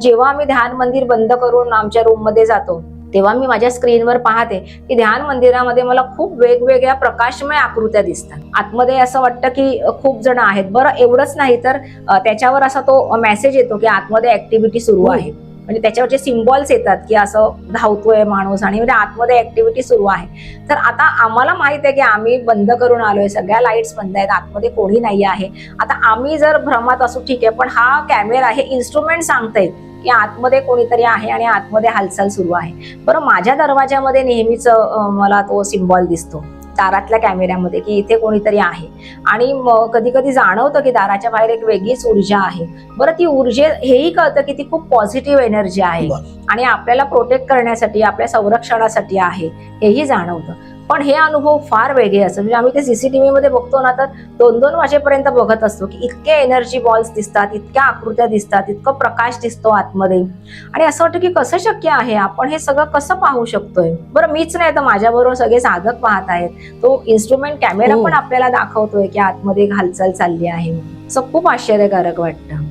जेव्हा आम्ही ध्यान मंदिर बंद करून आमच्या रूम मध्ये जातो तेव्हा मी माझ्या स्क्रीनवर पाहते की ध्यान मंदिरामध्ये मला खूप वेगवेगळ्या प्रकाशमय आकृत्या दिसतात. आतमध्ये असं वाटतं की खूप जण आहेत. बरं एवढंच नाही तर त्याच्यावर असा तो मेसेज येतो की आतमध्ये ऍक्टिव्हिटी सुरू आहे. म्हणजे त्याच्यावरचे सिम्बॉल्स येतात की असं धावतोय माणूस आणि म्हणजे आतमध्ये ऍक्टिव्हिटी सुरू आहे. तर आता आम्हाला माहित आहे की आम्ही बंद करून आलोय, सगळ्या लाईट्स बंद आहेत, आतमध्ये कोणी नाही आहे. आता आम्ही जर भ्रमात असू ठीक आहे, पण हा कॅमेरा हे इन्स्ट्रुमेंट सांगतंय की आतमध्ये कोणीतरी आहे आणि आतमध्ये हालचाल सुरू आहे. बरं माझ्या दरवाजामध्ये नेहमीच मला तो सिम्बॉल दिसतो दारातल्या कॅमेऱ्यामध्ये की इथे कोणीतरी आहे. आणि कधी कधी जाणवतं की दाराच्या बाहेर एक वेगळीच ऊर्जा आहे. बरं ती ऊर्जा हेही कळतं की ती खूप पॉझिटिव्ह एनर्जी आहे आणि आपल्याला प्रोटेक्ट करण्यासाठी, आपल्या संरक्षणासाठी आहे हेही जाणवतं. पण हे अनुभव फार वेगळे असतात. म्हणजे आम्ही ते सीसीटीव्ही मध्ये बघतो ना, तर 2-2 वाजेपर्यंत बघत असतो की इतके एनर्जी बॉल्स दिसतात, इतक्या आकृत्या दिसतात, इतकं प्रकाश दिसतो आतमध्ये. आणि असं वाटतं की कसं शक्य आहे, आपण हे सगळं कसं पाहू शकतोय. बरं मीच नाही तर माझ्याबरोबर सगळे साधक पाहत आहेत. तो इन्स्ट्रुमेंट कॅमेरा पण आपल्याला दाखवतोय की आतमध्ये हालचाल चालली आहे. असं खूप आश्चर्यकारक वाटतं.